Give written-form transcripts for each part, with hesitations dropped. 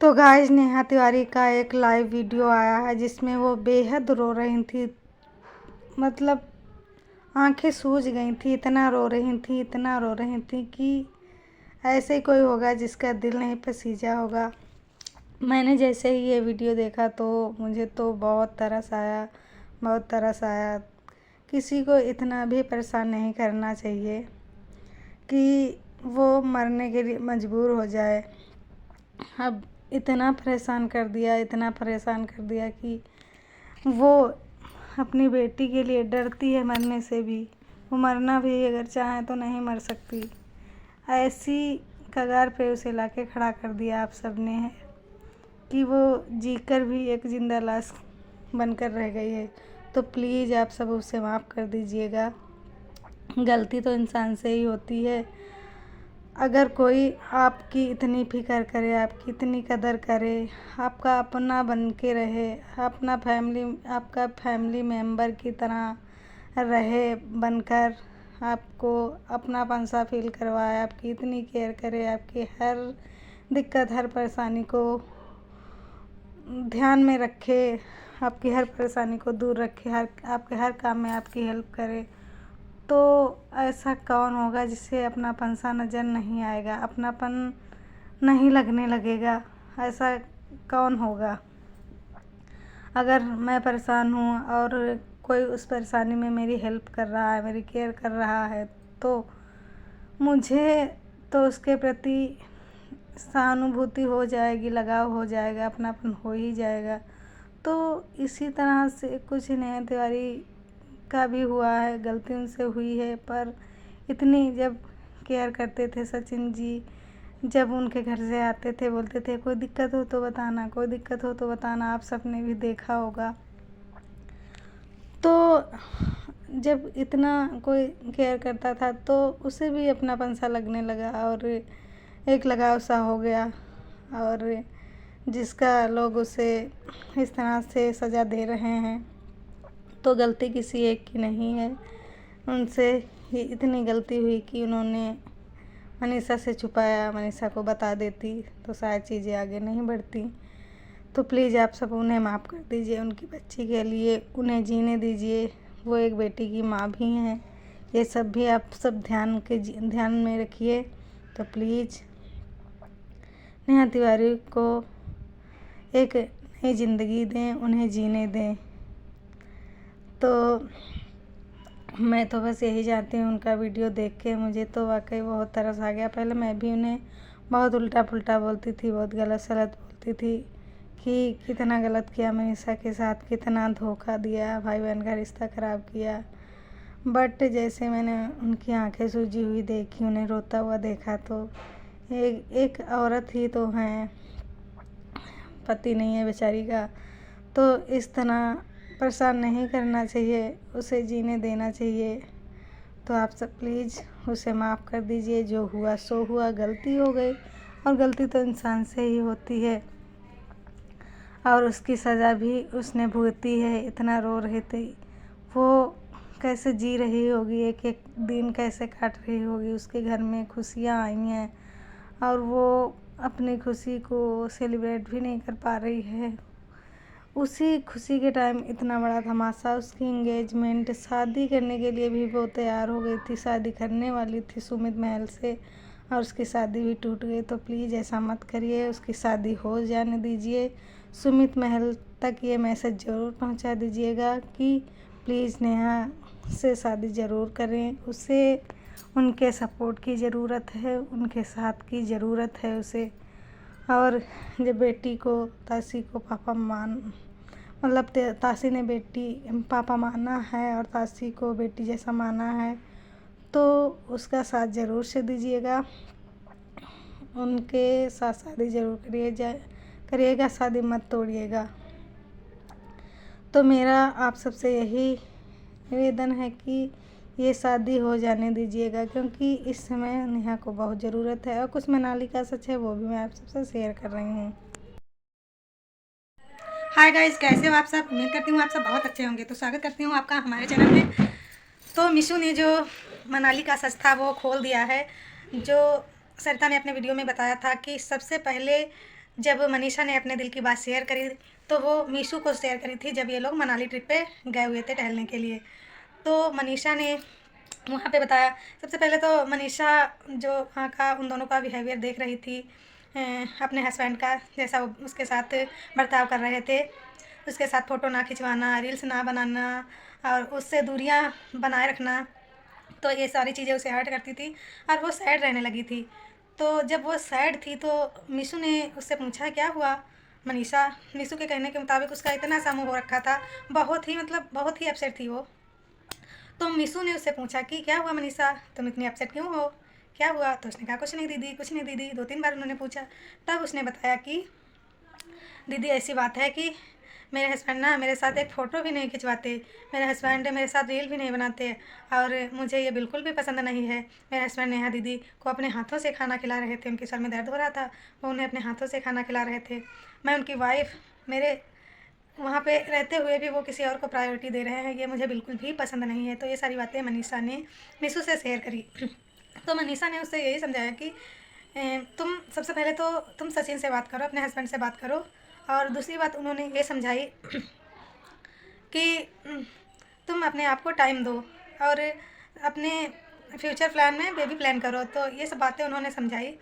तो गाइस नेहा तिवारी का एक लाइव वीडियो आया है जिसमें वो बेहद रो रही थी। मतलब आंखें सूज गई थी, इतना रो रही थी, इतना रो रही थी कि ऐसे ही कोई होगा जिसका दिल नहीं पसीजा होगा। मैंने जैसे ही ये वीडियो देखा तो मुझे तो बहुत तरस आया, बहुत तरस आया। किसी को इतना भी परेशान नहीं करना चाहिए कि वो मरने के लिए मजबूर हो जाए। अब इतना परेशान कर दिया, इतना परेशान कर दिया कि वो अपनी बेटी के लिए डरती है मरने से भी। वो मरना भी अगर चाहे तो नहीं मर सकती। ऐसी कगार पे उसे लाके खड़ा कर दिया आप सब ने है कि वो जीकर भी एक जिंदा लाश बनकर रह गई है। तो प्लीज़ आप सब उसे माफ़ कर दीजिएगा। गलती तो इंसान से ही होती है। अगर कोई आपकी इतनी फ़िक्र करे, आपकी इतनी कदर करे, आपका अपना बन के रहे, आपका फैमिली मेम्बर की तरह रहे बनकर, आपको अपनापन सा फील करवाए, आपकी इतनी केयर करे, आपकी हर दिक्कत, हर परेशानी को ध्यान में रखे, आपकी हर परेशानी को दूर रखे, आपके हर काम में आपकी हेल्प करे, तो ऐसा कौन होगा जिसे अपनापन सा नज़र नहीं आएगा, अपनापन नहीं लगने लगेगा। ऐसा कौन होगा? अगर मैं परेशान हूँ और कोई उस परेशानी में मेरी हेल्प कर रहा है, मेरी केयर कर रहा है, तो मुझे तो उसके प्रति सहानुभूति हो जाएगी, लगाव हो जाएगा, अपनापन हो ही जाएगा। तो इसी तरह से कुछ नेहा तिवारी का भी हुआ है। गलती उनसे हुई है, पर इतनी जब केयर करते थे सचिन जी, जब उनके घर से आते थे बोलते थे कोई दिक्कत हो तो बताना, कोई दिक्कत हो तो बताना। आप सबने भी देखा होगा। तो जब इतना कोई केयर करता था तो उसे भी अपनापन सा लगने लगा और एक लगाव सा हो गया। और जिसका लोग उसे इस तरह से सज़ा दे रहे हैं तो गलती किसी एक की नहीं है। उनसे ही इतनी गलती हुई कि उन्होंने मनीषा से छुपाया। मनीषा को बता देती तो शायद चीज़ें आगे नहीं बढ़ती। तो प्लीज़ आप सब उन्हें माफ़ कर दीजिए। उनकी बच्ची के लिए उन्हें जीने दीजिए। वो एक बेटी की माँ भी हैं। ये सब भी आप सब ध्यान में रखिए। तो प्लीज़ नेहा तिवारी को एक नई ज़िंदगी दें, उन्हें जीने दें। तो मैं तो बस यही चाहती हूँ। उनका वीडियो देख के मुझे तो वाकई बहुत तरस आ गया। पहले मैं भी उन्हें बहुत उल्टा पुल्टा बोलती थी, बहुत गलत सलत बोलती थी कि कितना गलत किया मनीषा के साथ, कितना धोखा दिया, भाई बहन का रिश्ता ख़राब किया। बट जैसे मैंने उनकी आंखें सूजी हुई देखी, उन्हें रोता हुआ देखा, तो एक औरत ही तो हैं, पति नहीं है बेचारी का। तो इस तरह परेशान नहीं करना चाहिए, उसे जीने देना चाहिए। तो आप सब प्लीज़ उसे माफ़ कर दीजिए। जो हुआ सो हुआ, गलती हो गई और गलती तो इंसान से ही होती है। और उसकी सज़ा भी उसने भुगती है। इतना रो रही थी वो, कैसे जी रही होगी, एक एक दिन कैसे काट रही होगी। उसके घर में खुशियाँ आई हैं और वो अपनी खुशी को सेलिब्रेट भी नहीं कर पा रही है। उसी खुशी के टाइम इतना बड़ा धमासा, उसकी इंगेजमेंट, शादी करने के लिए भी वो तैयार हो गई थी, शादी करने वाली थी सुमित महल से, और उसकी शादी भी टूट गई। तो प्लीज़ ऐसा मत करिए, उसकी शादी हो जाने दीजिए। सुमित महल तक ये मैसेज ज़रूर पहुंचा दीजिएगा कि प्लीज़ नेहा से शादी ज़रूर करें। उसे उनके सपोर्ट की ज़रूरत है, उनके साथ की ज़रूरत है उसे। और जब बेटी को, तासी को पापा मतलब तासी ने बेटी पापा माना है और तासी को बेटी जैसा माना है, तो उसका साथ ज़रूर से दीजिएगा। उनके साथ शादी ज़रूर करिएगा, शादी मत तोड़िएगा। तो मेरा आप सबसे यही निवेदन है कि ये शादी हो जाने दीजिएगा, क्योंकि इस समय नेहा को बहुत ज़रूरत है। और कुछ मनाली का सच है वो भी मैं आप सबसे शेयर कर रही हूँ। हाय गाइस, कैसे हो आप सब? उम्मीद करती हूँ आप सब बहुत अच्छे होंगे। तो स्वागत करती हूँ आपका हमारे चैनल में। तो मिशू ने जो मनाली का सच था वो खोल दिया है। जो सरिता ने अपने वीडियो में बताया था कि सबसे पहले जब मनीषा ने अपने दिल की बात शेयर करी तो वो मीशू को शेयर करी थी जब ये लोग मनाली ट्रिप पे गए हुए थे टहलने के लिए। तो मनीषा ने वहाँ पे बताया, सबसे पहले तो मनीषा जो वहाँ का उन दोनों का बिहेवियर देख रही थी, अपने हस्बैंड का जैसा वो उसके साथ बर्ताव कर रहे थे, उसके साथ फ़ोटो ना खिंचवाना, रील्स ना बनाना और उससे दूरियाँ बनाए रखना, तो ये सारी चीज़ें उसे हर्ट करती थी और वो सैड रहने लगी थी। तो जब वो सैड थी तो मीशू ने उससे पूछा क्या हुआ मनीषा। मीशू के कहने के मुताबिक उसका इतना सा मुँह हो रखा था, बहुत ही मतलब बहुत ही अपसेट थी वो। तो मीशू ने उससे पूछा कि क्या हुआ मनीषा, तुम इतनी अपसेट क्यों हो, क्या हुआ। तो उसने कहा कुछ नहीं दीदी, कुछ नहीं दीदी। 2-3 बार उन्होंने पूछा, तब उसने बताया कि दीदी ऐसी बात है कि मेरे हस्बैंड ना मेरे साथ एक फ़ोटो भी नहीं खिंचवाते, मेरे हस्बैंड मेरे साथ रील भी नहीं बनाते और मुझे ये बिल्कुल भी पसंद नहीं है। मेरे हस्बैंड नेहा दीदी को अपने हाथों से खाना खिला रहे थे, उनके सर में दर्द हो रहा था, वो उन्हें अपने हाथों से खाना खिला रहे थे। मैं उनकी वाइफ, मेरे वहाँ पे रहते हुए भी वो किसी और को प्रायोरिटी दे रहे हैं, ये मुझे बिल्कुल भी पसंद नहीं है। तो ये सारी बातें मनीषा ने मीशू से शेयर करी। तो मनीषा ने उससे यही समझाया कि तुम सबसे पहले तो तुम सचिन से बात करो, अपने हस्बैंड से बात करो। और दूसरी बात उन्होंने ये समझाई कि तुम अपने आप को टाइम दो और अपने फ्यूचर प्लान में बेबी प्लान करो। तो ये सब बातें उन्होंने समझाई।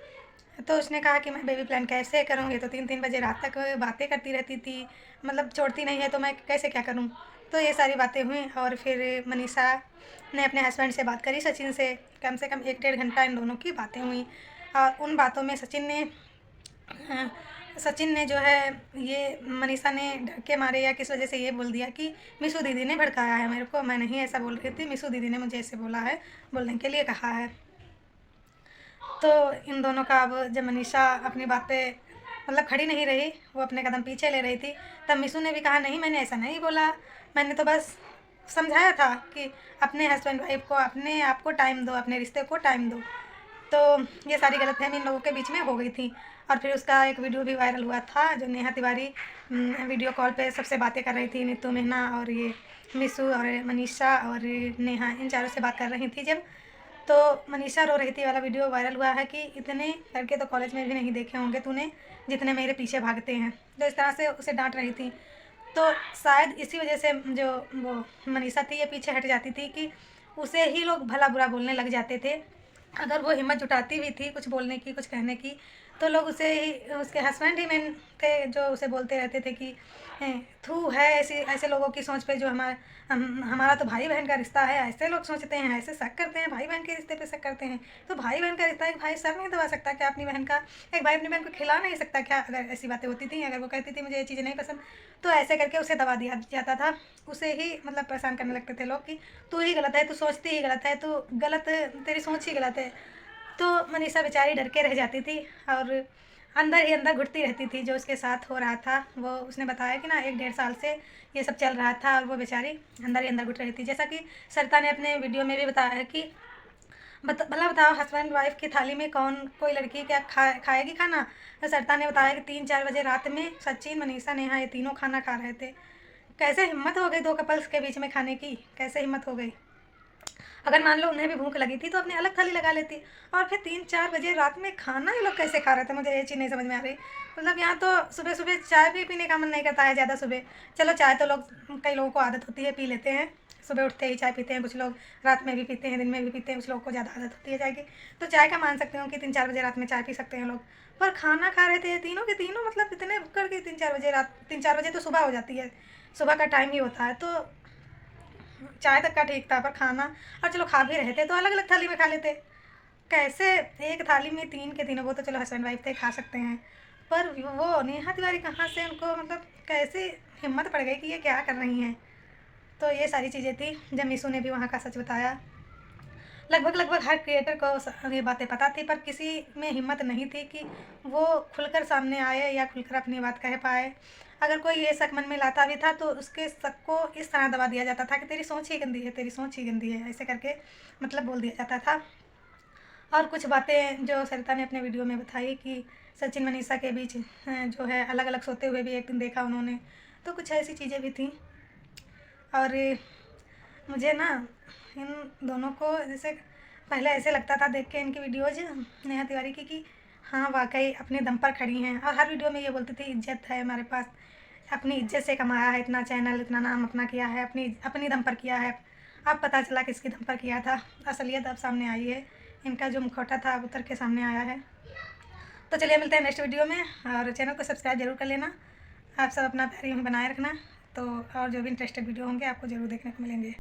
तो उसने कहा कि मैं बेबी प्लान कैसे करूँ, ये तो 3-3 बजे रात तक बातें करती रहती थी, मतलब छोड़ती नहीं है, तो मैं कैसे क्या करूँ। तो ये सारी बातें हुई और फिर मनीषा ने अपने हस्बैंड से बात करी, सचिन से कम 1-1.5 घंटा इन दोनों की बातें हुई। और उन बातों में सचिन ने जो है ये मनीषा ने डर के मारे या किस वजह से ये बोल दिया कि मीशू दीदी ने भड़काया है मेरे को, मैं नहीं ऐसा बोल रही थी, मीशू दीदी ने मुझे ऐसे बोला है, बोलने के लिए कहा है। तो इन दोनों का अब जब मनीषा अपनी बात पे मतलब खड़ी नहीं रही, वो अपने कदम पीछे ले रही थी, तब मीशू ने भी कहा नहीं मैंने ऐसा नहीं बोला, मैंने तो बस समझाया था कि अपने हस्बैंड वाइफ को, अपने आप को टाइम दो, अपने रिश्ते को टाइम दो। तो ये सारी गलतफहमी इन लोगों के बीच में हो गई थी। और फिर उसका एक वीडियो भी वायरल हुआ था जो नेहा तिवारी वीडियो कॉल पे सबसे बातें कर रही थी, नीतू मेहना और ये मीशू और मनीषा और नेहा, इन चारों से बात कर रही थी जब, तो मनीषा रो रही थी वाला वीडियो वायरल हुआ है कि इतने लड़के तो कॉलेज में भी नहीं देखे होंगे तूने जितने मेरे पीछे भागते हैं। तो इस तरह से उसे डांट रही थी। तो शायद इसी वजह से जो वो मनीषा थी ये पीछे हट जाती थी कि उसे ही लोग भला बुरा बोलने लग जाते थे। अगर वो हिम्मत जुटाती भी थी कुछ बोलने की, कुछ कहने की, तो लोग उसे ही, उसके हस्बैंड ही मेन थे जो उसे बोलते रहते थे कि थू है ऐसी, ऐसे लोगों की सोच पे जो हमारा तो भाई बहन का रिश्ता है, ऐसे लोग सोचते हैं, ऐसे शक करते हैं, भाई बहन के रिश्ते पे शक करते हैं। तो भाई बहन का रिश्ता एक भाई सर नहीं दबा सकता क्या अपनी बहन का, एक भाई अपनी बहन को खिला नहीं सकता क्या। अगर ऐसी बातें होती थी, अगर वो कहती थी मुझे ये चीज़ें नहीं पसंद, तो ऐसे करके उसे दबा दिया जाता था, उसे ही मतलब परेशान करने लगते थे लोग कि तू ही गलत है, तू सोचती ही गलत है, तू गलत, तेरी सोच ही गलत है। तो मनीषा बेचारी डर के रह जाती थी और अंदर ही अंदर घुटती रहती थी जो उसके साथ हो रहा था। वो उसने बताया कि ना 1-1.5 साल से ये सब चल रहा था और वो बेचारी अंदर ही अंदर घुट रही थी। जैसा कि सरिता ने अपने वीडियो में भी बताया है कि भला बताओ हस्बैंड वाइफ की थाली में कौन कोई लड़की क्या खाएगी खाना। तो सरिता ने बताया कि 3-4 बजे रात में सचिन, मनीषा, नेहा ये तीनों खाना खा रहे थे। कैसे हिम्मत हो गई 2 कपल्स के बीच में खाने की, कैसे हिम्मत हो गई। अगर मान लो उन्हें भी भूख लगी थी तो अपनी अलग थाली लगा लेती। और फिर 3-4 बजे रात में खाना ये लोग कैसे खा रहे थे, मुझे ये चीज़ नहीं समझ में आ रही। मतलब यहाँ तो सुबह सुबह चाय भी पीने का मन नहीं करता है ज़्यादा सुबह। चलो चाय तो लोग, कई लोगों को आदत होती है, पी लेते हैं, सुबह उठते ही चाय पीते हैं, कुछ लोग रात में भी पीते हैं, दिन में भी पीते हैं, कुछ लोगों को ज़्यादा आदत होती है चाय की। तो चाय का मान सकते हो कि 3-4 बजे रात में चाय पी सकते हैं लोग। पर खाना खा रहे थे तीनों के तीनों, मतलब इतने भुक्कड़ के 3-4 बजे रात, 3-4 बजे तो सुबह हो जाती है, सुबह का टाइम ही होता है। तो चाय तक का ठीक था, पर खाना, और चलो खा भी रहे थे तो अलग अलग थाली में खा लेते। कैसे एक थाली में तीन के तीनों, वो तो चलो हस्बैंड वाइफ थे खा सकते हैं, पर वो नेहा तिवारी कहाँ से उनको मतलब कैसे हिम्मत पड़ गई कि ये क्या कर रही हैं। तो ये सारी चीज़ें थी जब मीशू ने भी वहाँ का सच बताया। लगभग हर क्रिएटर को ये बातें पता थी, पर किसी में हिम्मत नहीं थी कि वो खुलकर सामने आए या खुलकर अपनी बात कह पाए। अगर कोई ये शक मन में लाता भी था तो उसके शक को इस तरह दबा दिया जाता था कि तेरी सोच ही गंदी है, तेरी सोच ही गंदी है, ऐसे करके मतलब बोल दिया जाता था। और कुछ बातें जो सरिता ने अपने वीडियो में बताई कि सचिन मनीषा के बीच जो है अलग अलग सोते हुए भी एक दिन देखा उन्होंने, तो कुछ ऐसी चीज़ें भी थी। और मुझे ना इन दोनों को जैसे पहले ऐसे लगता था देख के इनकी वीडियोज़ नेहा तिवारी की कि हाँ वाकई अपने दम पर खड़ी हैं। और हर वीडियो में ये बोलती थी इज्जत है हमारे पास, अपनी इज्जत से कमाया है इतना चैनल, इतना नाम अपना किया है, अपनी अपनी दम पर किया है। अब पता चला किसकी दम पर किया था, असलियत अब सामने आई है। इनका जो मुखौटा था अब उतर के सामने आया है। तो चलिए मिलते हैं नेक्स्ट वीडियो में, और चैनल को सब्सक्राइब जरूर कर लेना। आप सब अपना प्यार यूँ बनाए रखना। तो और जो भी इंटरेस्टेड वीडियो होंगे आपको ज़रूर देखने को मिलेंगे।